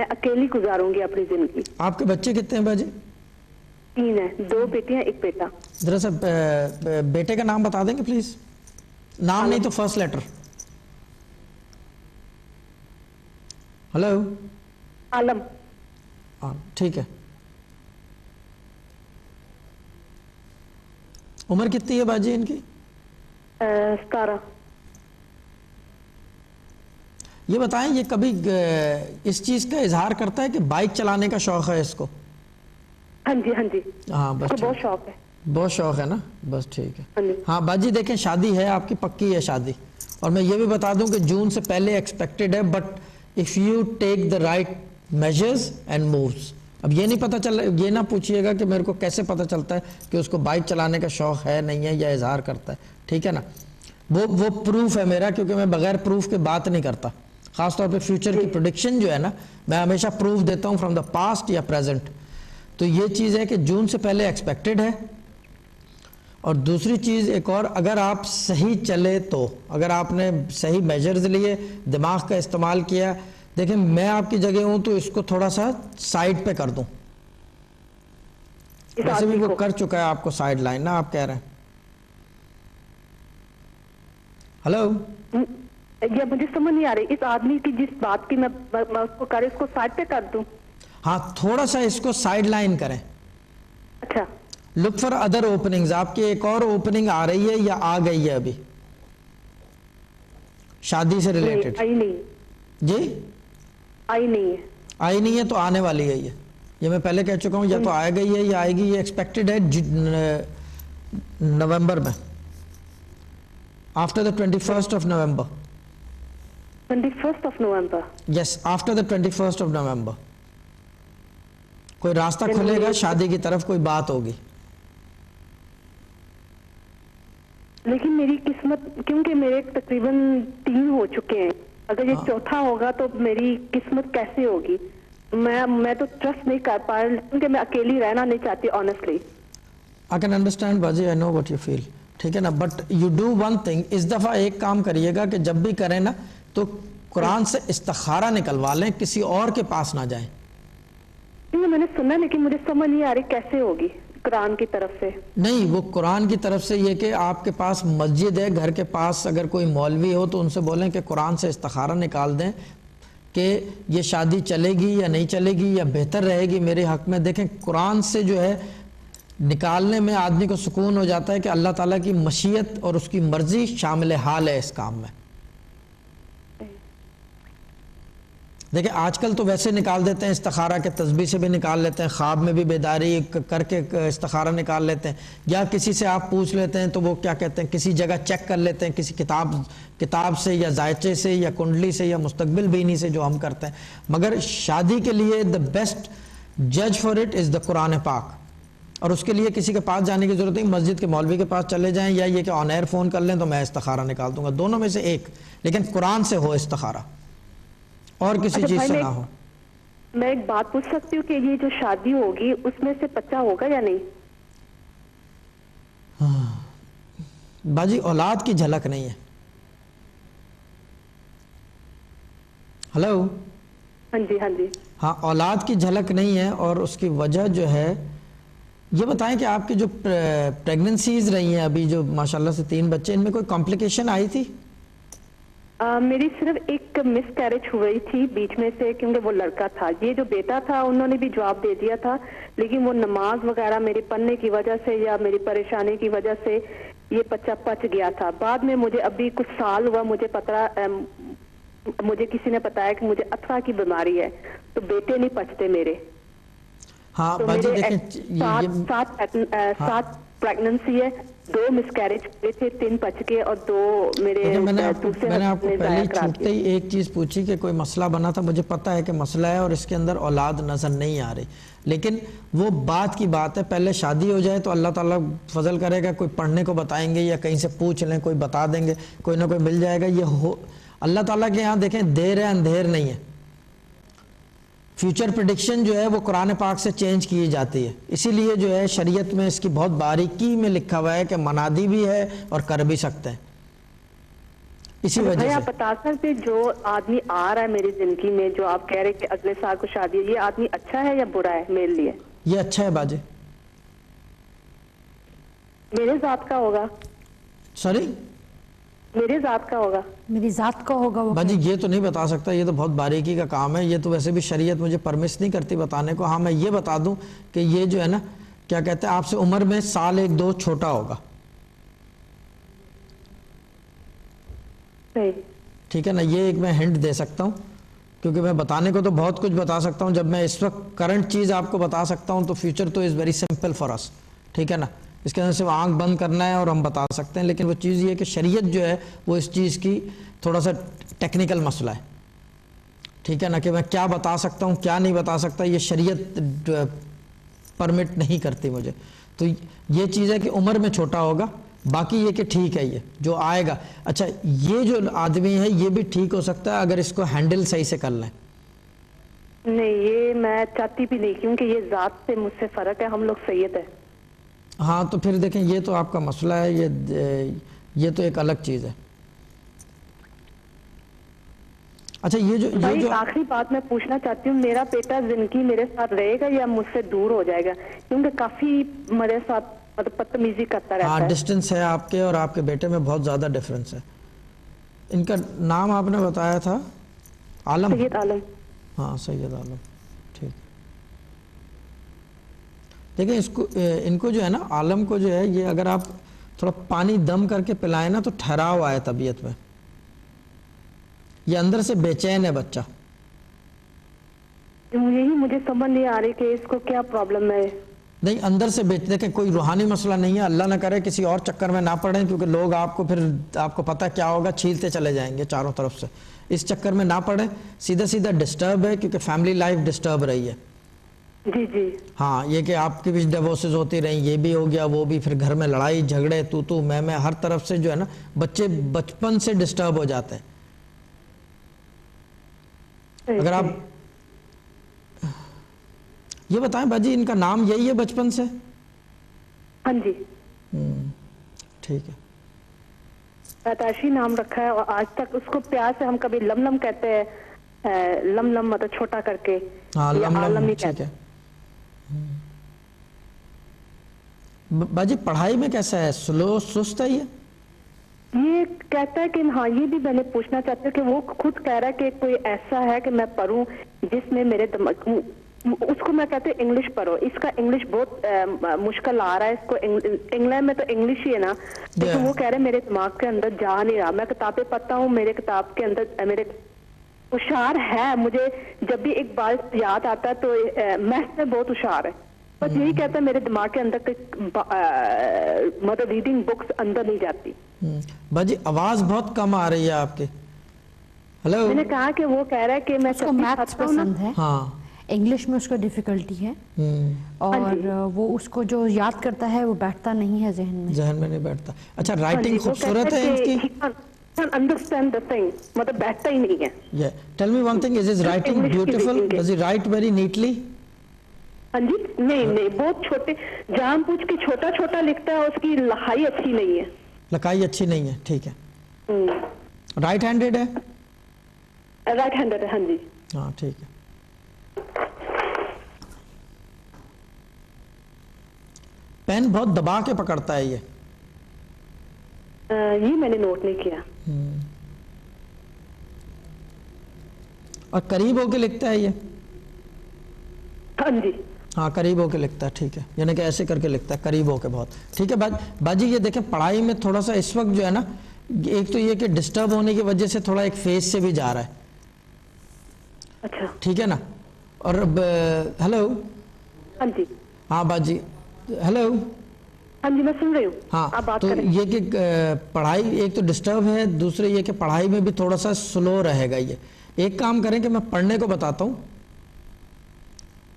میں اکیلی گزاروں گی اپنی زندگی. آپ کے بچے کتنے ہیں باجی؟ 3 ہیں, 2 بیٹیاں 1 بیٹا. ذرا سا بیٹے کا نام بتا دیں گے پلیز؟ نام نہیں تو فرسٹ لیٹر. ہلو عالم. ٹھیک ہے. عمر کتنی ہے باجی ان کی؟ 17. یہ بتائیں یہ کبھی اس چیز کا اظہار کرتا ہے کہ بائک چلانے کا شوق ہے اس کو؟ ہاں جی ہاں جی, ہاں بس اس کو بہت شوق ہے. بہت شوق ہے نا, بس ٹھیک ہے. ہاں جی. ہاں باجی دیکھیں شادی ہے آپ کی, پکی ہے شادی, اور میں یہ بھی بتا دوں کہ جون سے پہلے ایکسپیکٹڈ ہے, but if you take the right measures and moves. اب یہ نہیں پتہ چل, یہ نہ پوچھئے گا کہ میرے کو کیسے پتہ چلتا ہے کہ اس کو بائک چلانے کا شوق ہے نہیں ہے یا اظہار کرتا ہے, ٹھیک ہے نا. وہ پروف ہے میرا, کیونکہ میں بغیر پروف کے بات نہیں کرتا. خاص طور پہ فیوچر کی پریڈکشن جو ہے نا, میں ہمیشہ پروف دیتا ہوں فرام دا پاسٹ یا پریزنٹ. تو یہ چیز ہے کہ جون سے پہلے ایکسپیکٹڈ ہے. اور دوسری چیز ایک اور, اگر آپ صحیح چلے تو, اگر آپ نے صحیح میجرز لیے, دماغ کا استعمال کیا, دیکھیں میں آپ کی جگہ ہوں تو اس کو تھوڑا سا سائڈ پہ کر دوں. ویسے بھی وہ کر چکا ہے آپ کو سائڈ لائن نا, آپ کہہ رہے ہیں. ہلو, یہ مجھے سمجھ نہیں آ رہی, اس آدمی کی جس بات کی میں اس کو کرے, اس کو سائڈ پہ کر دوں. ہاں تھوڑا سا اس کو سائڈ لائن کریں. اچھا. Look for other openings. آپ کی ایک اور اوپننگ آ رہی ہے یا آ گئی ہے ابھی شادی سے ریلیٹڈ؟ آئی نہیں. جی آئی نہیں ہے. آئی نہیں ہے تو آنے والی ہے. یہ میں پہلے کہہ چکا ہوں, یا تو آ گئی ہے یا آئے گی. یہ ایکسپیکٹڈ ہے نومبر میں, after the 21st of November. 21st of November. Yes, after the 21st of November. کوئی راستہ کھلے گا شادی کی طرف, کوئی بات ہوگی. لیکن میری قسمت, کیونکہ میرے تقریباً 3 ہو چکے ہیں, اگر یہ چوتھا ہوگا تو میری قسمت کیسے ہوگی؟ میں تو ٹرسٹ نہیں کر پا رہی, کیونکہ میں اکیلی رہنا نہیں چاہتی آنیسٹلی. I can understand باجی, I know what you feel, ٹھیک ہے نا. But you do one thing, اس دفعہ ایک کام کریے گا کہ جب بھی کریں نا تو قرآن سے استخارہ نکلوا لیں, کسی اور کے پاس نہ جائیں. میں نے سنا, لیکن مجھے سمجھ نہیں آ رہی کیسے ہوگی. قرآن کی طرف سے نہیں, وہ قرآن کی طرف سے یہ کہ آپ کے پاس مسجد ہے, گھر کے پاس اگر کوئی مولوی ہو تو ان سے بولیں کہ قرآن سے استخارہ نکال دیں کہ یہ شادی چلے گی یا نہیں چلے گی یا بہتر رہے گی میرے حق میں. دیکھیں قرآن سے جو ہے نکالنے میں آدمی کو سکون ہو جاتا ہے کہ اللہ تعالیٰ کی مشیت اور اس کی مرضی شامل حال ہے اس کام میں. دیکھیں آج کل تو ویسے نکال دیتے ہیں استخارہ کے, تسبیح سے بھی نکال لیتے ہیں, خواب میں بھی بیداری کر کے استخارہ نکال لیتے ہیں, یا کسی سے آپ پوچھ لیتے ہیں تو وہ کیا کہتے ہیں, کسی جگہ چیک کر لیتے ہیں, کسی کتاب سے یا ذائچے سے یا کنڈلی سے یا مستقبل بینی سے جو ہم کرتے ہیں. مگر شادی کے لیے the best judge for it is the قرآن پاک. اور اس کے لیے کسی کے پاس جانے کی ضرورت نہیں, مسجد کے مولوی کے پاس چلے جائیں, یا یہ کہ آن ایئر فون کر لیں تو میں استخارہ نکال دوں گا. دونوں میں سے ایک, لیکن قرآن سے ہو استخارہ, اور کسی چیز سے نہ ہو. میں ایک بات پوچھ سکتی ہوں کہ یہ جو شادی ہوگی اس میں سے بچہ ہوگا یا نہیں؟ باجی اولاد کی جھلک نہیں ہے. ہلو, ہاں جی ہاں جی. ہاں اولاد کی جھلک نہیں ہے, اور اس کی وجہ جو ہے یہ بتائیں کہ آپ کی جو پریگننسیز رہی ہیں ابھی, جو ماشاءاللہ سے 3 بچے, ان میں کوئی کمپلیکیشن آئی تھی؟ میری صرف ایک مس کیریج ہوئی تھی بیچ میں سے, کیونکہ وہ لڑکا تھا. یہ جو بیٹا تھا انہوں نے بھی جواب دے دیا تھا, لیکن وہ نماز وغیرہ میری پڑھنے کی وجہ سے یا میری پریشانی کی وجہ سے یہ بچہ پچ گیا تھا. بعد میں مجھے ابھی کچھ سال ہوا, مجھے کسی نے بتایا کہ مجھے اتھرا کی بیماری ہے, تو بیٹے نہیں پچتے میرے. ہاں باجی دیکھیں 7 پریگننسی ہے, 2 مس کیریج ہوئے تھے, 3 پچ کے, اور 2 میرے میں نے آپ کو پہلے ہی چھوٹتے ہی ایک چیز پوچھی کہ کوئی مسئلہ بنا تھا. مجھے پتہ ہے کہ مسئلہ ہے اور اس کے اندر اولاد نظر نہیں آ رہی, لیکن وہ بات کی بات ہے, پہلے شادی ہو جائے تو اللہ تعالیٰ فضل کرے گا, کوئی پڑھنے کو بتائیں گے یا کہیں سے پوچھ لیں, کوئی بتا دیں گے, کوئی نہ کوئی مل جائے گا. یہ اللہ تعالیٰ کے یہاں دیکھیں دیر ہے اندھیر نہیں ہے. فیوچر پریڈکشن جو ہے وہ قرآن پاک سے چینج کی جاتی ہے, اسی لیے جو ہے شریعت میں اس کی بہت باریکی میں لکھا ہوا ہے کہ منادی بھی ہے اور کر بھی سکتے ہیں. اسی وجہ بھائی سے. آپ بتا سکتے جو آدمی آ رہا ہے میری زندگی میں, جو آپ کہہ رہے کہ اگلے سال کو شادی ہے, یہ آدمی اچھا ہے یا برا ہے میرے لیے؟ یہ اچھا ہے باجی. میرے ذات کا ہوگا. سوری, میرے ذات کا ہوگا. میری ذات کا ہوگا وہ. باجی یہ تو نہیں بتا سکتا, یہ تو بہت باریکی کا کام ہے, یہ تو ویسے بھی شریعت مجھے پرمس نہیں کرتی بتانے کو. ہاں میں یہ بتا دوں کہ یہ جو ہے نا, کیا کہتے ہیں, آپ سے عمر میں سال 1-2 چھوٹا ہوگا. صحیح. ٹھیک ہے نا, یہ ایک میں ہنٹ دے سکتا ہوں, کیونکہ میں بتانے کو تو بہت کچھ بتا سکتا ہوں. جب میں اس وقت کرنٹ چیز آپ کو بتا سکتا ہوں تو فیوچر تو از ویری سمپل فار اس. ٹھیک ہے نا, اس کے اندر صرف آنکھ بند کرنا ہے اور ہم بتا سکتے ہیں. لیکن وہ چیز یہ ہے کہ شریعت جو ہے وہ اس چیز کی تھوڑا سا ٹیکنیکل مسئلہ ہے. ٹھیک ہے نا, کہ میں کیا بتا سکتا ہوں کیا نہیں بتا سکتا, یہ شریعت پرمٹ نہیں کرتی مجھے. تو یہ چیز ہے کہ عمر میں چھوٹا ہوگا, باقی یہ کہ ٹھیک ہے یہ جو آئے گا. اچھا, یہ جو آدمی ہے یہ بھی ٹھیک ہو سکتا ہے اگر اس کو ہینڈل صحیح سے کر لیں. نہیں, یہ میں چاہتی بھی نہیں, کیونکہ یہ ذات سے مجھ سے فرق ہے. ہم لوگ سید ہیں. ہاں تو پھر دیکھیں یہ تو آپ کا مسئلہ ہے, یہ تو ایک الگ چیز ہے. اچھا بھائی آخری بات میں پوچھنا چاہتی ہوں, میرا بیٹا زندگی میرے ساتھ رہے گا یا مجھ سے دور ہو جائے گا؟ کیونکہ کافی میرے ساتھ بدتمیزی کرتا رہتا ہے. ہاں ڈسٹنس ہے آپ کے اور آپ کے بیٹے میں بہت زیادہ ڈفرنس ہے. ان کا نام آپ نے بتایا تھا عالم؟ سید عالم. ہاں سید عالم, ٹھیک. دیکھیں ان کو جو ہے نا, عالم کو جو ہے, یہ اگر آپ تھوڑا پانی دم کر کے پلائیں نا تو ٹھہراؤ آئے طبیعت میں. یہ اندر سے بے چین ہے بچہ. یہی مجھے سمجھ نہیں آ رہی کہ اس کو کیا پرابلم ہے. نہیں, اندر سے دیکھیں کوئی روحانی مسئلہ نہیں ہے. اللہ نہ کرے کسی اور چکر میں نہ پڑیں, کیونکہ لوگ آپ کو پھر آپ کو پتہ کیا ہوگا, چھیلتے چلے جائیں گے چاروں طرف سے. اس چکر میں نہ پڑیں, سیدھا سیدھا ڈسٹرب ہے, کیونکہ فیملی لائف ڈسٹرب رہی ہے. جی جی. ہاں, یہ کہ آپ کی بھی ڈیورسز ہوتی رہیں, یہ بھی ہو گیا, وہ بھی, پھر گھر میں لڑائی جھگڑے تو میں ہر طرف سے جو ہے نا, بچے بچپن سے ڈسٹرب ہو جاتے ہیں. اگر آپ یہ بتائیں باجی, ان کا نام یہی ہے بچپن سے؟ ہاں جی. ٹھیک ہے. پیدائشی نام رکھا ہے, اور آج تک اس کو پیار سے ہم کبھی لم لم کہتے ہیں, لم لم مطلب چھوٹا کر کے. ہاں لم لم, ہی ٹھیک ہے. باجی پڑھائی میں کیسا ہے, سلو سست ہے یہ کہتا ہے کہ ہاں, یہ بھی میں نے پوچھنا چاہتی ہوں کہ وہ خود کہہ رہا ہے کہ کوئی ایسا ہے کہ میں پڑھوں جس میں میرے دماغ, اس کو میں کہتے ہیں انگلش پڑھو. اس کا انگلش بہت مشکل آ رہا ہے اس کو. انگلینڈ میں تو انگلش ہی ہے نا, لیکن وہ کہہ رہے میرے دماغ کے اندر جا نہیں رہا. میں کتابیں پڑھتا ہوں, میرے کتاب کے اندر میرے ہوشیار ہے. مجھے جب بھی ایک بات یاد آتا ہے تو میتھ میں بہت ہوشیار ہے, بس یہی کہتا ہے میرے دماغ کے اندر مطلب ریڈنگ بکس اندر نہیں جاتی. باجی آواز بہت کم آ رہی ہے آپ کی. ہلو, میں نے کہا کہ وہ کہہ رہا ہے کہ میں اس کو میتھس پسند ہے, ہاں انگلش میں اس کو ڈیفیکلٹی ہے, اور وہ اس کو جو یاد کرتا ہے وہ بیٹھتا نہیں ہے ذہن میں نہیں بیٹھتا. اچھا رائٹنگ خوبصورت ہے ان کی؟ understand the thing, مطلب بیٹھتا ہی نہیں ہے. Yeah, tell me one thing, is his writing beautiful? Does he write very neatly? ہاں جی. نہیں, بہت چھوٹے, جان پوچھ کے چھوٹا چھوٹا لکھتا ہے, اس کی لکھائی اچھی نہیں ہے. لکھائی اچھی نہیں ہے, ٹھیک ہے. رائٹ ہینڈیڈ ہے؟ رائٹ ہینڈیڈ ہے, ہاں جی. ہاں ٹھیک ہے. پین بہت دبا کے پکڑتا ہے یہ میں نے نوٹ نہیں کیا. اور قریب ہو کے لکھتا ہے یہ؟ ہاں جی. ہاں قریب ہو کے لکھتا ہے, ٹھیک ہے, یعنی کہ ایسے کر کے لکھتا ہے قریب ہو کے بہت. ٹھیک ہے باجی, یہ دیکھیں پڑھائی میں تھوڑا سا اس وقت جو ہے نا, ایک تو یہ کہ ڈسٹرب ہونے کی وجہ سے تھوڑا ایک فیز سے بھی جا رہا ہے. اچھا ٹھیک ہے نا. اور ہلو, ہاں جی. ہاں باجی, ہلو, ہاں جی میں سن رہی ہوں. ہاں تو یہ کہ پڑھائی ایک تو ڈسٹرب ہے, دوسرے یہ کہ پڑھائی میں بھی تھوڑا سا سلو رہے گا. یہ ایک کام کریں کہ میں پڑھنے کو بتاتا ہوں,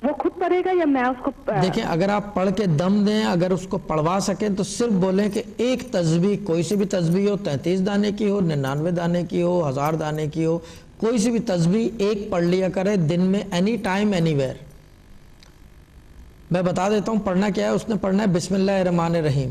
وہ خود پڑھے گا یا میں اس کو؟ دیکھیں اگر آپ پڑھ کے دم دیں, اگر اس کو پڑھوا سکیں تو صرف بولیں کہ ایک تسبیح, کوئی سی بھی تسبیح ہو, 33 دانے کی ہو, 99 دانے کی ہو, 1000 دانے کی ہو, کوئی سی بھی تسبیح ایک پڑھ لیا کرے دن میں, اینی ٹائم اینی ویئر. میں بتا دیتا ہوں پڑھنا کیا ہے. اس نے پڑھنا ہے بسم اللہ الرحمن الرحیم.